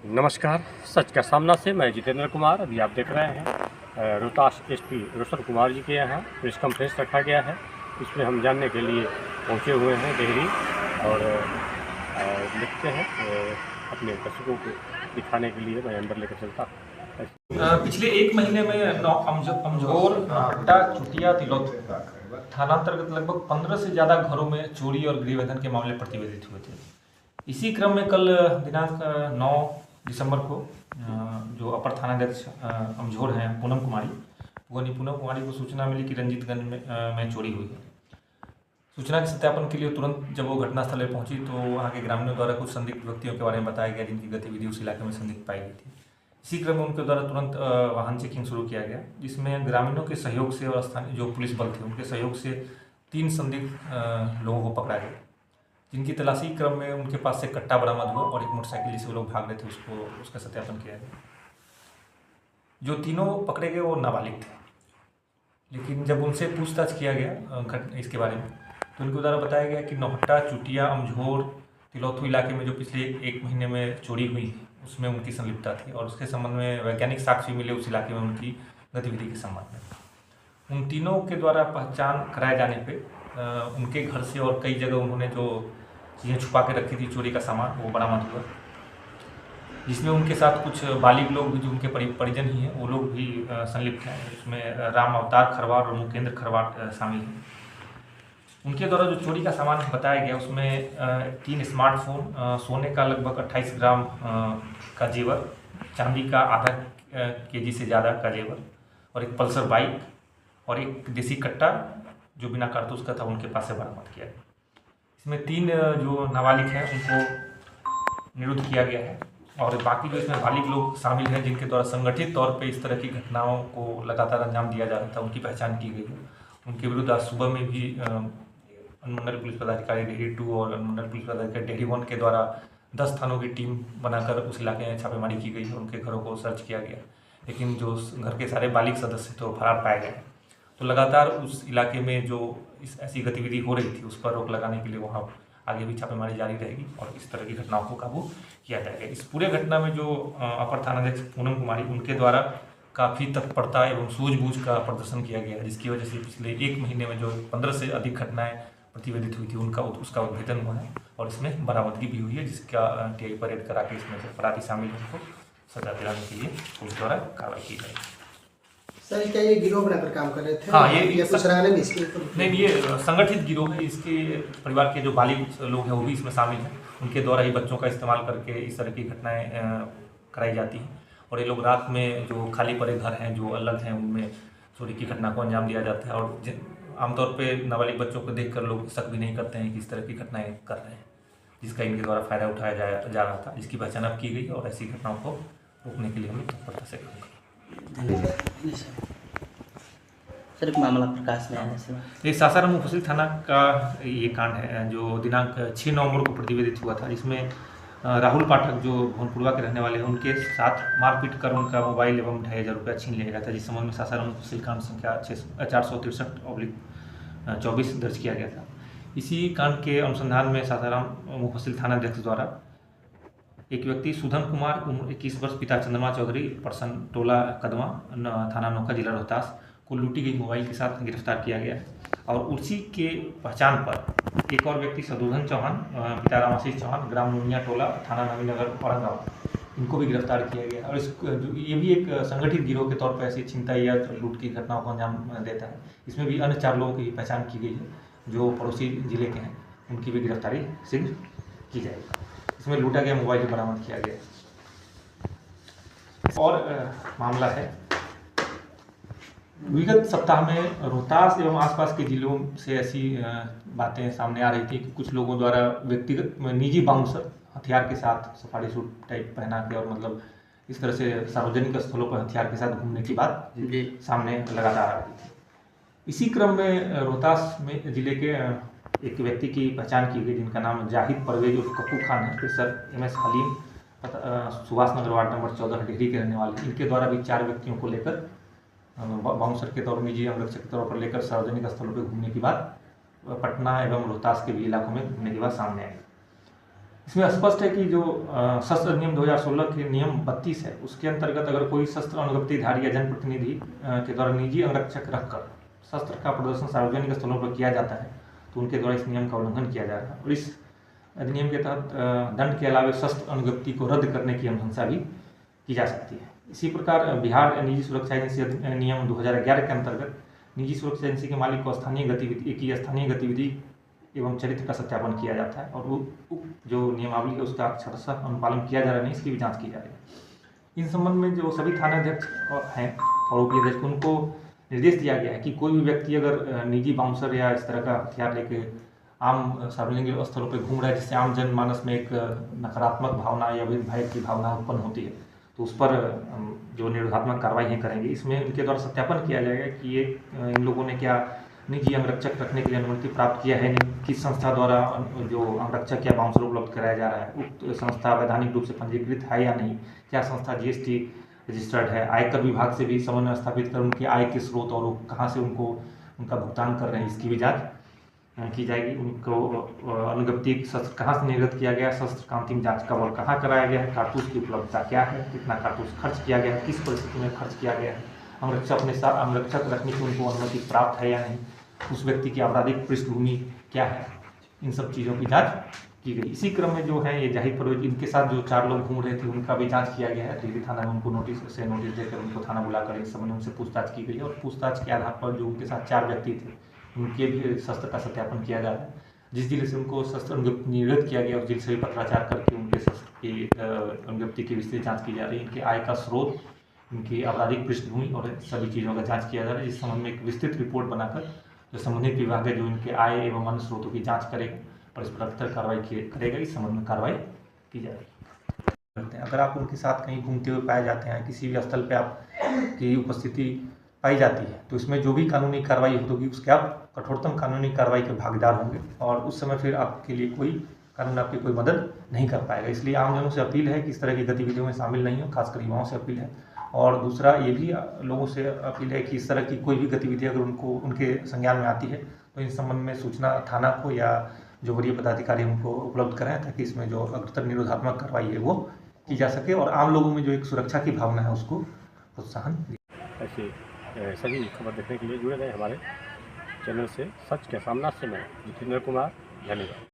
नमस्कार। सच का सामना से मैं जितेंद्र कुमार। अभी आप देख रहे हैं रोहतास एसपी रोशन कुमार जी के यहाँ प्रेस कॉन्फ्रेंस रखा गया है। इसमें हम जानने के लिए पहुँचे हुए हैं डेहरी और देखते हैं अपने दर्शकों को दिखाने के लिए मैं अंदर लेकर चलता हूँ। पिछले एक महीने में अमझोर, हट्टा, चुटिया, तिलौत थानांतर्गत लगभग 15 से ज़्यादा घरों में चोरी और गृहबंधन के मामले प्रतिवेदित हुए थे। इसी क्रम में कल दिनांक 9 दिसंबर को जो अपर थानाध्यक्ष अमझोर हैं पूनम कुमारी को सूचना मिली कि रंजीतगंज में चोरी हुई है। सूचना के सत्यापन के लिए तुरंत जब वो घटनास्थल पर पहुंची तो वहाँ के ग्रामीणों द्वारा कुछ संदिग्ध व्यक्तियों के बारे में बताया गया जिनकी गतिविधि उस इलाके में संदिग्ध पाई गई थी। इसी क्रम में उनके द्वारा तुरंत वाहन चेकिंग शुरू किया गया, जिसमें ग्रामीणों के सहयोग से और स्थानीय जो पुलिस बल थे उनके सहयोग से 3 संदिग्ध लोगों को पकड़ा गया, जिनकी तलाशी क्रम में उनके पास से कट्टा बरामद हुआ और एक मोटरसाइकिल जिससे वो लोग भाग रहे थे उसका सत्यापन किया गया। जो तीनों पकड़े गए वो नाबालिग थे, लेकिन जब उनसे पूछताछ किया गया इसके बारे में तो उनके द्वारा बताया गया कि नौहट्टा, चुटिया, अमझोर, तिलौथू इलाके में जो पिछले एक महीने में चोरी हुई है उसमें उनकी संलिप्तता थी और उसके संबंध में वैज्ञानिक साक्ष्य मिले उस इलाके में उनकी गतिविधि के संबंध में। उन तीनों के द्वारा पहचान कराए जाने पे उनके घर से और कई जगह उन्होंने जो चीज़ें छुपा के रखी थी चोरी का सामान वो बरामद हुआ, जिसमें उनके साथ कुछ बालिग लोग भी जो उनके परिजन ही हैं वो लोग भी संलिप्त हैं। उसमें राम अवतार खरवार और मुकेंद्र खरवार शामिल हैं। उनके द्वारा जो चोरी का सामान बताया गया उसमें 3 स्मार्टफोन, सोने का लगभग 28 ग्राम का जेवर, चांदी का आधा केजी से ज़्यादा का जेवर और एक पल्सर बाइक और एक देसी कट्टा जो बिना कारतूस का था उनके पास से बरामद किया गया। इसमें 3 जो नाबालिग हैं उनको निरुद्ध किया गया है और बाकी जो इसमें बालिग लोग शामिल हैं जिनके द्वारा संगठित तौर पर इस तरह की घटनाओं को लगातार अंजाम दिया जा रहा था उनकी पहचान की गई है। उनके विरुद्ध आज सुबह में भी अनुमंडल पुलिस पदाधिकारी डेहरी 2 और अनुमंडल पुलिस पदाधिकारी डेहरी 1 के द्वारा 10 थानों की टीम बनाकर उस इलाके में छापेमारी की गई है। उनके घरों को सर्च किया गया, लेकिन जो घर के सारे बालिग सदस्य थे वो फरार पाए गए। तो लगातार उस इलाके में जो ऐसी गतिविधि हो रही थी उस पर रोक लगाने के लिए वहाँ आगे भी छापेमारी जारी रहेगी और इस तरह की घटनाओं को काबू किया जाएगा। इस पूरे घटना में जो अपर थानाध्यक्ष पूनम कुमारी उनके द्वारा काफ़ी तत्परता एवं सूझबूझ का प्रदर्शन किया गया है, जिसकी वजह से पिछले एक महीने में जो 15 से अधिक घटनाएं प्रतिवेदित हुई थी उसका उद्भेदन हुआ है और इसमें बरामदगी भी हुई है, जिसका टीआई परेड करा के इसमें जो अपराधी शामिल हैं उनको सजा दिलाने के लिए पुलिस द्वारा कार्रवाई की गई। सर क्या ये गिरोह बनाकर काम कर रहे थे? हाँ, ये कुछ रहने भी इसके नहीं, ये संगठित गिरोह है। इसके परिवार के जो बालिग लोग हैं वो भी इसमें शामिल हैं। उनके द्वारा ही बच्चों का इस्तेमाल करके इस तरह की घटनाएं कराई जाती हैं और ये लोग रात में जो खाली पड़े घर हैं जो अलग हैं उनमें चोरी की घटना को अंजाम दिया जाता है और आमतौर पे नाबालिग बच्चों को देखकर लोग शक भी नहीं करते हैं कि इस तरह की घटनाएं कर रहे हैं, जिसका इनके द्वारा फ़ायदा उठाया जा रहा था, जिसकी पहचान अब की गई और ऐसी घटनाओं को रोकने के लिए हम तत्परता से काम करें। सर एक मामला प्रकाश में आया है। ये सासाराम मुफस्सिल थाना का ये कांड है जो दिनांक 6 नवंबर को प्रतिवेदित हुआ था, जिसमें राहुल पाठक जो भोनपुरवा के रहने वाले हैं उनके साथ मारपीट कर उनका मोबाइल एवं 2500 रुपया छीन लिया गया था, जिस संबंध में सासाराम मुफस्सिल कांड संख्या 463/24 दर्ज किया गया था। इसी कांड के अनुसंधान में सासाराम मुफस्सिल थानाध्यक्ष द्वारा एक व्यक्ति सुधन कुमार उम्र 21 वर्ष, पिता चंद्रमा चौधरी, पर्सन टोला कदमा, थाना नौका, जिला रोहतास को लूटी गई मोबाइल के साथ गिरफ्तार किया गया और उसी के पहचान पर एक और व्यक्ति शत्रुघ्न चौहान, पिता रामाशीष चौहान, ग्राम नुनिया टोला, थाना नवीनगर, औरंगाबाद, इनको भी गिरफ्तार किया गया और ये भी एक संगठित गिरोह के तौर पर ऐसी छिनताई या लूट की घटनाओं को अंजाम देता है। इसमें भी अन्य 4 लोगों की पहचान की गई है जो पड़ोसी जिले के हैं, उनकी भी गिरफ्तारी शीघ्र की जाएगी। इसमें लूटा गया मोबाइल भी बरामद किया गया। और मामला है विगत सप्ताह में रोहतास एवं आसपास के जिलों से ऐसी बातें सामने आ रही थी कि कुछ लोगों द्वारा व्यक्तिगत निजी बाउंसर हथियार के साथ सफारी सूट टाइप पहना के और मतलब इस तरह से सार्वजनिक स्थलों पर हथियार के साथ घूमने की बात सामने लगातार आ रही थी। इसी क्रम में रोहतास में जिले के एक व्यक्ति की पहचान की गई जिनका नाम जाहिद परवेज उर्फ कप्पू खान है, sir MS haleem, Subhash Nagar ward number 14 Dehri के रहने वाले। इनके द्वारा भी 4 व्यक्तियों को लेकर बाउंसर के तौर निजी अंगरक्षक के तौर पर लेकर सार्वजनिक स्थलों पर घूमने की बात पटना एवं रोहतास के भी इलाकों में घूमने की बात सामने आई। इसमें स्पष्ट है कि जो शस्त्र अधिनियम 2016 के नियम 32 है, उसके अंतर्गत अगर कोई शस्त्र अनुज्ञप्तिधारी या जनप्रतिनिधि के द्वारा निजी अंगरक्षक रखकर शस्त्र का प्रदर्शन सार्वजनिक स्थलों पर किया जाता है तो उनके द्वारा इस नियम का उल्लंघन किया जा रहा है और इस अधिनियम के तहत दंड के अलावा शस्त्र अनुज्ञप्ति को रद्द करने की अनुशंसा भी की जा सकती है। इसी प्रकार बिहार निजी सुरक्षा एजेंसी नियम 2011 के अंतर्गत निजी सुरक्षा एजेंसी के मालिक को स्थानीय गतिविधि एवं चरित्र का सत्यापन किया जाता है और वो जो नियमावली है उसका अक्षरशः अनुपालन किया जा रहा नहीं, इसकी भी जांच की जा रही है। इन संबंध में जो सभी थानाध्यक्ष हैं और ओपी अध्यक्ष उनको निर्देश दिया गया है कि कोई भी व्यक्ति अगर निजी बाउंसर या इस तरह का हथियार लेके आम सार्वजनिक स्थलों पर घूम रहा है जिससे आम जनमानस में एक नकारात्मक भावना या भय की भावना उत्पन्न होती है तो उस पर जो निरोधात्मक कार्रवाई करेंगे। इसमें इनके द्वारा सत्यापन किया जाएगा कि ये इन लोगों ने क्या निजी अंगरक्षक रखने के लिए अनुमति प्राप्त किया है नहीं, किस संस्था द्वारा जो अंगरक्षक या बाउंसर उपलब्ध कराया जा रहा है उक्त संस्था वैधानिक रूप से पंजीकृत है या नहीं, क्या संस्था जीएसटी रजिस्टर्ड है, आयकर विभाग से भी समन्वय स्थापित कर उनके आय के स्रोत और कहाँ से उनका भुगतान कर रहे हैं इसकी भी जाँच की जाएगी। उनको अनुज्ञप्ति शस्त्र कहाँ से निर्गत किया गया, शस्त्र का अंतिम जाँच कब और कहाँ कराया गया है, कारतूस की उपलब्धता क्या है, कितना कारतूस खर्च किया गया है, किस परिस्थिति में खर्च किया गया है, अंगरक्षक अपने साथ अंगरक्षक रखने की उनको अनुमति प्राप्त है या नहीं, उस व्यक्ति की आपराधिक पृष्ठभूमि क्या है, इन सब चीज़ों की जांच की गई। इसी क्रम में जो है ये जाहिर परवेज इनके साथ जो 4 लोग घूम रहे थे उनका भी जांच किया गया है। दिल्ली थाना में उनको नोटिस देकर उनको थाना बुलाकर इस संबंध में उनसे पूछताछ की गई है और पूछताछ के आधार पर जो उनके साथ 4 व्यक्ति थे उनके भी शस्त्र का सत्यापन किया जा रहा है। जिस जिले से उनको शस्त्र निर्गत किया गया उस जिले से भी पत्राचार करके उनके शस्त्र की अनुज्ञप्ति की विस्तृत जाँच की जा रही है। इनके आय का स्रोत, इनकी आपराधिक पृष्ठभूमि और सभी चीज़ों का जाँच किया जा रहा है। इस संबंध में एक विस्तृत रिपोर्ट बनाकर जो संबंधित विभाग है जो इनके आय एवं अन्य स्रोतों की जांच करेगा और इस पर अक्सर कार्रवाई करेगा। इस संबंध में कार्रवाई की जाएगी। अगर आप उनके साथ कहीं घूमते हुए पाए जाते हैं, किसी भी स्थल पे आपकी उपस्थिति पाई जाती है तो इसमें जो भी कानूनी कार्रवाई होगी उसके आप कठोरतम कानूनी कार्रवाई के भागीदार होंगे और उस समय फिर आपके लिए कोई कानून आपकी कोई मदद नहीं कर पाएगा। इसलिए आमजनों से अपील है कि इस तरह की गतिविधियों में शामिल नहीं हो, खासकर युवाओं से अपील है। और दूसरा ये भी लोगों से अपील है कि इस तरह की कोई भी गतिविधि अगर उनके संज्ञान में आती है तो इस संबंध में सूचना थाना को या जो वरीय पदाधिकारी उनको उपलब्ध कराएं ताकि इसमें जो अग्रतर निरोधात्मक कार्रवाई है वो की जा सके और आम लोगों में जो एक सुरक्षा की भावना है उसको प्रोत्साहन। ऐसी सभी खबर देखने के लिए जुड़े रहे हमारे चैनल से। सच के सामना से मैं जितेंद्र कुमार, धन्यवाद।